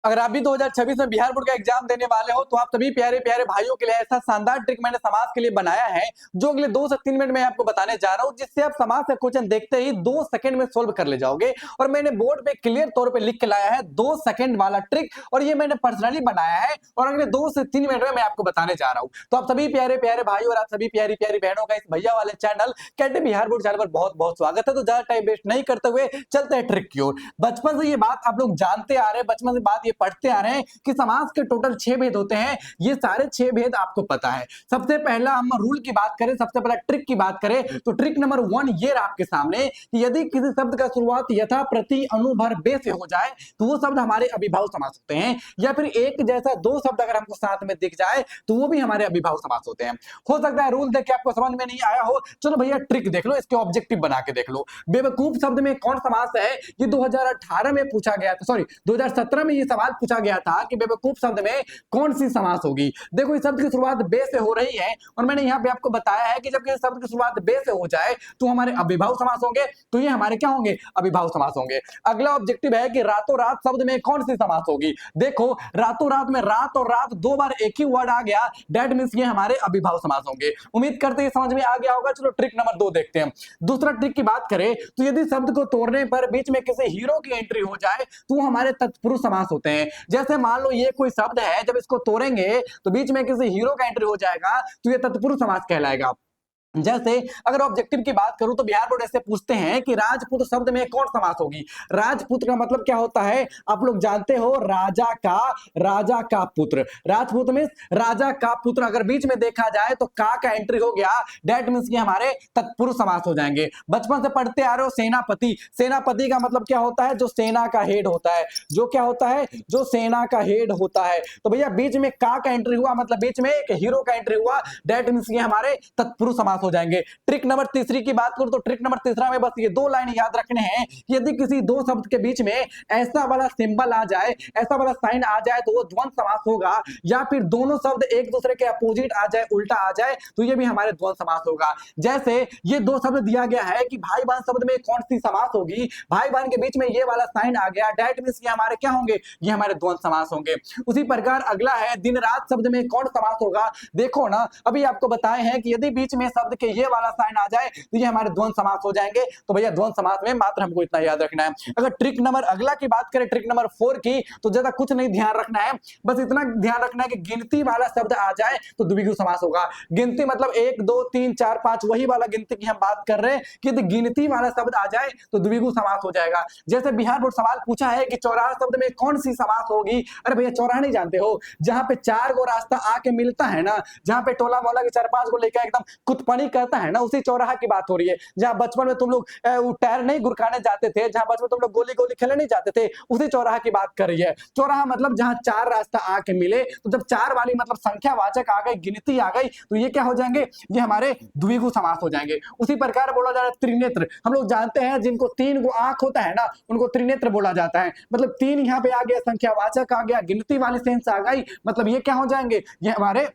अगर आप भी 2026 में बिहार बोर्ड का एग्जाम देने वाले हो तो आप सभी प्यारे प्यारे भाइयों के लिए ऐसा शानदार ट्रिक मैंने समाज के लिए बनाया है जो अगले 2 से 3 मिनट में आपको बताने जा रहा हूं, जिससे आप समाज का क्वेश्चन देखते ही 2 सेकंड में सोल्व कर ले जाओगे। और मैंने बोर्ड पे क्लियर तौर पे लिख के लाया है 2 सेकंड वाला ट्रिक, और ये मैंने पर्सनली बनाया है और अगले 2 से 3 मिनट में मैं आपको बताने जा रहा हूं। तो आप सभी प्यारे प्यारे भाइयों और आप सभी प्यारी प्यारी बहनों का इस भैया वाले चैनल कैटे बिहार बोर्ड चैनल पर बहुत बहुत स्वागत है। तो ज्यादा टाइम वेस्ट नहीं करते हुए चलते हैं ट्रिक की ओर। बचपन से ये बात आप लोग जानते आ रहे हैं, बचपन से बात ये पढ़ते आ रहे हैं कि समाज के टोटल 6 भेद होते हैं। ये सारे 6 भेद आपको पता है। सबसे पहला हम रूल की बात करें, सबसे पहला ट्रिक की बात करें तो ट्रिक नंबर 1 ये रहा आपके सामने कि यदि किसी शब्द का शुरुआत यथा प्रति अनुभर बे से हो जाए तो वो शब्द हमारे अभिभाव समास होते हैं, या फिर एक जैसा 2 शब्द अगर हमको साथ में दिख जाए तो वो भी हमारे अभिभाव समास होते हैं। हो सकता है रूल देख के आपको समझ में नहीं आया हो, चलो भैया ट्रिक देख लो, इसके ऑब्जेक्टिव बना के देख लो। बेवकूफ शब्द में कौन समास है? ये 2018 में पूछा गया था, सॉरी 2017 में ये सवाल पूछा गया था कि बेवकूफ शब्द में कौन सी समास होगी। देखो इस शब्द की शुरुआत बे से हो रही है और मैंने यहाँ पे आपको बताया है कि जब किसी शब्द की शुरुआत बे से हो जाए तो हमारे अभिभाव समास होंगे, तो ये हमारे क्या होंगे? अभिभाव समास होंगे। अगला ऑब्जेक्टिव है कि रातों रात शब्द में कौन सी समास होगी। देखो रातों रात में रात और रात 2 बार एक ही वर्ड आ गया, दैट मींस ये हमारे अभिभाव समास होंगे। उम्मीद करते हैं समझ में आ गया होगा। चलो ट्रिक नंबर 2 देखते हैं। दूसरा ट्रिक की बात करें तो यदि शब्द को तोड़ने पर बीच में किसी हीरो की एंट्री हो जाए तो वो हमारे तत्पुरुष समास होते हैं। जैसे मान लो ये कोई शब्द है, जब इसको तोड़ेंगे तो बीच में किसी हीरो का एंट्री हो जाएगा तो ये तत्पुरुष समास कहलाएगा। जैसे अगर ऑब्जेक्टिव की बात करूं तो बिहार बोर्ड ऐसे पूछते हैं कि राजपूत शब्द में कौन समास होगी। राजपूत का मतलब क्या होता है? आप लोग जानते हो, राजा का पुत्र। राजपूत में राजा का पुत्र अगर बीच में देखा जाए तो का एंट्री हो गया, दैट मींस कि हमारे तत्पुरुष समास हो जाएंगे। बचपन से पढ़ते आ रहे हो सेनापति। सेनापति का मतलब क्या होता है? जो सेना का हेड होता है। जो क्या होता है? जो सेना का हेड होता है। तो भैया बीच में का एंट्री हुआ मतलब बीच में एक हीरो का एंट्री हुआ, दैट मींस कि हमारे तत्पुरुष समास हो जाएंगे। ट्रिक नंबर तीसरी की बात करूं तो ट्रिक नंबर तीसरा में बस ये 2 लाइन याद रखने हैं। यदि किसी 2 शब्द के बीच में ऐसा वाला सिंबल आ जाए, ऐसा वाला साइन आ जाए तो वो द्वंद्व समास होगा, या फिर दोनों शब्द एक दूसरे के अपोजिट आ जाए, उल्टा आ जाए तो ये भी हमारे द्वंद्व समास होगा। जैसे ये 2 शब्द दिया गया है कि भाई बहन शब्द में कौन सी समास होगी, भाई बहन के बीच में ये वाला साइन आ गया, दैट मींस ये हमारे क्या होंगे? ये हमारे द्वंद्व समास होंगे। उसी प्रकार अगला है दिन रात शब्द में कौन समास होगा। देखो ना अभी आपको बताए हैं कि यदि बीच में शब्द के ये वाला साइन आ जाए तो ये हमारे द्वंद्व समास हो जाएंगे। तो भैया द्वंद्व समास में मात्र हमको इतना याद रखना है। अगर ट्रिक नंबर अगला की बात करें, ट्रिक नंबर 4 की, तो ज्यादा कुछ नहीं ध्यान रखना है, बस इतना ध्यान रखना है कि गिनती वाला शब्द आ जाए तो द्विगु समास होगा। गिनती मतलब 1 2 3 4 5 वही वाला गिनती की हम बात कर रहे हैं कि यदि गिनती वाला शब्द आ जाए तो द्विगु समास हो जाएगा। जैसे बिहार बोर्ड सवाल पूछा है कि चौराहा शब्द में कौन सी समास होगी। अरे भैया चौराहा नहीं जानते हो? जहां पे 4 गो रास्ता आके मिलता है ना, जहां पे टोला मोहल्ला के 4-5 गो लेकर एकदम कुतपनी करता है ना, उसी चौराहा की बात हो रही है। जहां बचपन में तुम लोग टायर नहीं गुरकाने जाते थे, जहां बचपन में तुम लोग गोली गोली खेलने नहीं जाते थे, उसी चौराहा की बात कर रही है। चौराहा मतलब जहां 4 रास्ता आके मिले, तो जब 4 वाली मतलब संख्यावाचक आ गई, गिनती आ गई, तो ये क्या हो जाएंगे? ये हमारे द्विगु समास हो जाएंगे। उसी प्रकार बोला जा रहा है त्रिनेत्र। हम लोग जानते हैं जिनको 3 गो आंख होता है ना, उनको त्रिनेत्र बोला जाता है। मतलब 3 यहाँ पे आ गया, संख्यावाचक आ गया, गिनती वाली सेंस आ गई, मतलब ये क्या हो जाएंगे? ये हमारे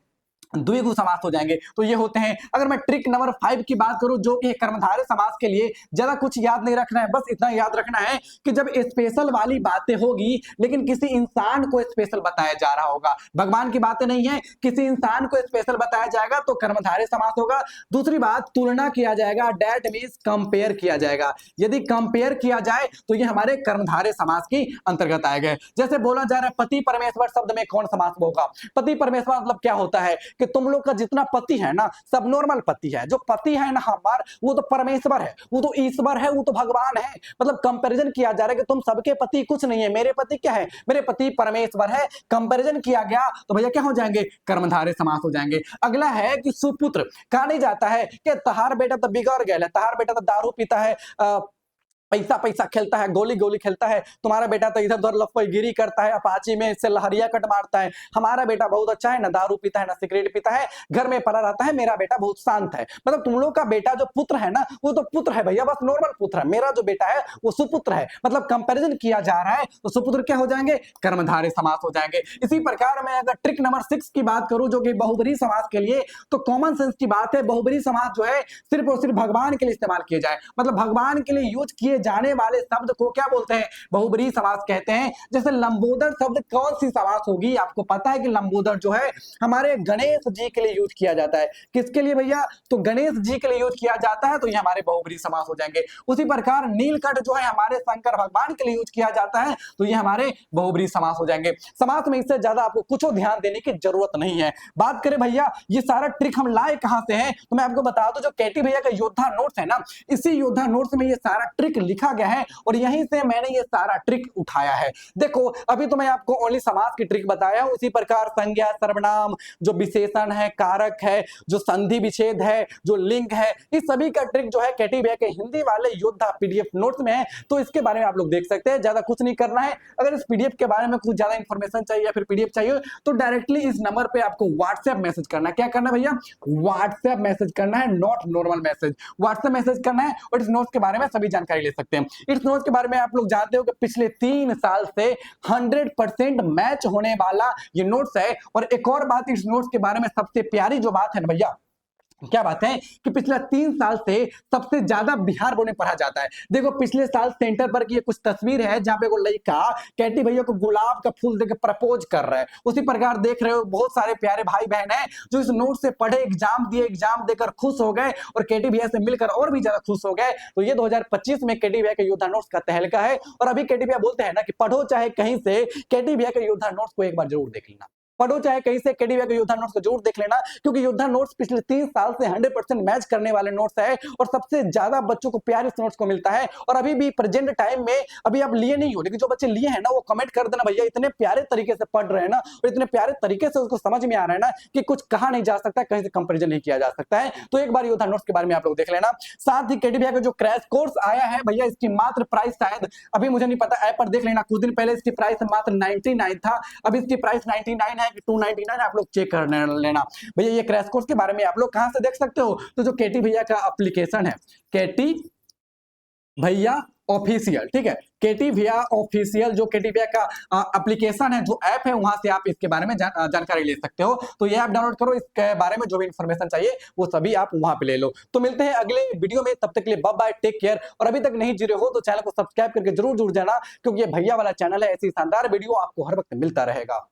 द्विगु समास हो जाएंगे। तो ये होते हैं। अगर मैं ट्रिक नंबर 5 की बात करूं जो कि कर्मधारय समास के लिए ज्यादा कुछ याद नहीं रखना है, बस इतना याद रखना है कि जब स्पेशल वाली बातें होगी लेकिन किसी इंसान को स्पेशल बताया जा रहा होगा, भगवान की बातें नहीं है, किसी इंसान को स्पेशल बताया जाएगा तो कर्मधारय समास होगा। दूसरी बात, तुलना किया जाएगा, दैट मींस कंपेयर किया जाएगा। यदि कंपेयर किया जाए तो ये हमारे कर्मधारय समास की अंतर्गत आएगा। जैसे बोला जा रहा है पति परमेश्वर शब्द में कौन समास होगा। पति परमेश्वर मतलब क्या होता है कि तुम लोग का जितना पति है ना, सब नॉर्मल पति है। जो पति है ना हमार, वो तो परमेश्वर है, वो तो ईश्वर है, वो तो भगवान है। मतलब कंपैरिजन किया जा रहा है कि तुम सबके पति कुछ नहीं है, मेरे पति क्या है? मेरे पति परमेश्वर है। कंपैरिजन किया गया तो भैया क्या हो जाएंगे? कर्मधारय समास हो जाएंगे। अगला है कि सुपुत्र। कहा नहीं जाता है कि तहार बेटा तो बिगड़ गया है, तहार बेटा तो दारू पीता है, पैसा पैसा खेलता है, गोली गोली खेलता है, तुम्हारा बेटा तो इधर उधर लफगिरी करता है, अपाची में से लहरिया कट मारता है, हमारा बेटा बहुत अच्छा है, ना दारू पीता है ना सिगरेट पीता है, घर में पड़ा रहता है, मेरा बेटा बहुत शांत है। मतलब तुम लोग का बेटा जो पुत्र है ना, वो तो पुत्र है भैया, बस नॉर्मल पुत्र है। मेरा जो बेटा है वो सुपुत्र है। मतलब कंपैरिजन किया जा रहा है तो सुपुत्र क्या हो जाएंगे? कर्मधारय समास हो जाएंगे। इसी प्रकार मैं अगर ट्रिक नंबर 6 की बात करूं जो कि बहुब्रीहि समास के लिए, तो कॉमन सेंस की बात है, बहुब्रीहि समास जो है सिर्फ और सिर्फ भगवान के लिए इस्तेमाल किए जाए, मतलब भगवान के लिए यूज किए जाने वाले शब्द को क्या बोलते हैं, बहुब्रीहि समास कहते हैं। जैसे लंबोदर शब्द कौन सी समास होगी, आपको पता है कि लंबोदर जो है हमारे गणेश जी के लिए यूज किया जाता है। किसके लिए भैया, तो गणेश जी के लिए यूज किया जाता है, तो ये हमारे बहुब्रीहि समास हो जाएंगे। उसी प्रकार नीलकंठ जो है हमारे शंकर भगवान के लिए यूज किया जाता है, तो ये हमारे बहुब्रीहि समास हो जाएंगे। समास में इससे ज्यादा आपको कुछ ध्यान देने की जरूरत नहीं है। बात करें भैया ये सारा ट्रिक हम लाए कहां से हैं, तो मैं आपको बता दूं जो केटी भैया का योद्धा नोट्स है ना, इसी योद्धा नोट्स में ये सारा ट्रिक लिखा गया है और यहीं से मैंने ये सारा ट्रिक उठाया है। देखो अभी तो मैं आपको ओनली समास की ट्रिक बताया हूं, उसी प्रकार संज्ञा, सर्वनाम, जो विशेषण है, कारक है, जो संधि विच्छेद है, जो लिंग है, इस सभी का ट्रिक जो है केटी भैया के हिंदी वाले योद्धा पीडीएफ नोट्स में है, तो इसके बारे में आप लोग देख सकते हैं। ज्यादा कुछ नहीं करना है, अगर इस पीडीएफ के बारे में कुछ ज्यादा इंफॉर्मेशन चाहिए या फिर पीडीएफ चाहिए तो डायरेक्टली इस नंबर पे आपको व्हाट्सएप मैसेज करना है। क्या करना है भैया, व्हाट्सएप मैसेज करना है, not normal message, WhatsApp message करना है और इस नोट्स के बारे में सभी जानकारी ले सकते हैं। इस नोट्स के बारे में आप लोग जानते हो कि पिछले 3 साल से 100% मैच होने वाला ये नोट्स है। और एक और बात इस नोट्स के बारे में सबसे प्यारी जो बात है ना भैया, क्या बात है कि पिछले 3 साल से सबसे ज्यादा बिहार बोर्ड में पढ़ा जाता है। देखो पिछले साल सेंटर पर की कुछ तस्वीर है जहां पे वो लड़का केटी भैया को गुलाब का फूल देकर प्रपोज कर रहा है। उसी प्रकार देख रहे हो बहुत सारे प्यारे भाई बहन हैं जो इस नोट से पढ़े, एग्जाम दिए, एग्जाम देकर खुश हो गए और केटी भैया से मिलकर और भी ज्यादा खुश हो गए। तो ये 2025 में केटी भैया के योद्धा नोट्स का तहलका है। और अभी केटी भैया बोलते हैं ना कि पढ़ो चाहे कहीं से, केटी भैया के योद्धा नोट्स को एक बार जरूर देख लेना। पढ़ो चाहे कहीं से, केटी भैया के योद्धा नोट्स को जरूर देख लेना, क्योंकि योद्धा नोट्स पिछले 3 साल से 100% मैच करने वाले नोट्स है और सबसे ज्यादा बच्चों को प्यार इस नोट्स को मिलता है। और अभी भी प्रेजेंट टाइम में अभी आप लिए नहीं हो, लेकिन जो बच्चे लिए हैं ना वो कमेंट कर देना भैया, इतने प्यारे तरीके से पढ़ रहे हैं ना और इतने प्यारे तरीके से उसको समझ में आ रहा है ना कि कुछ कहा नहीं जा सकता, कहीं से कंपेरिजन नहीं किया जा सकता है। तो एक बार योद्धा नोट्स के बारे में आप लोग देख लेना। साथ ही केटी भैया का जो क्रैश कोर्स आया है भैया, इसकी मात्र प्राइस शायद अभी मुझे नहीं पता, ऐप पर देख लेना, कुछ दिन पहले इसकी प्राइस मात्र 99 था, अब इसकी प्राइस 99 है कि 299, आप लोग चेक कर लेना भैया। ये क्रैश कोर्स के बारे में आप लोग कहां से देख सकते हो, तो जो केटी भैया का एप्लीकेशन है, केटी भैया ऑफिशियल, ठीक है, केटी भैया ऑफिशियल जो केटी भैया का एप्लीकेशन है, जो ऐप है, वहां से आप इसके बारे में जानकारी ले सकते हो। तो ये ऐप डाउनलोड करो, इसके बारे में जो भी इंफॉर्मेशन चाहिए वो सभी आप वहां पे ले लो। तो मिलते हैं अगले वीडियो में, तब तक के लिए बाय बाय, टेक केयर। और अभी तक नहीं जुड़े हो तो चैनल को सब्सक्राइब करके जरूर जुड़ जाना, क्योंकि ये भैया वाला चैनल है, ऐसी शानदार वीडियो आपको हर वक्त मिलता रहेगा।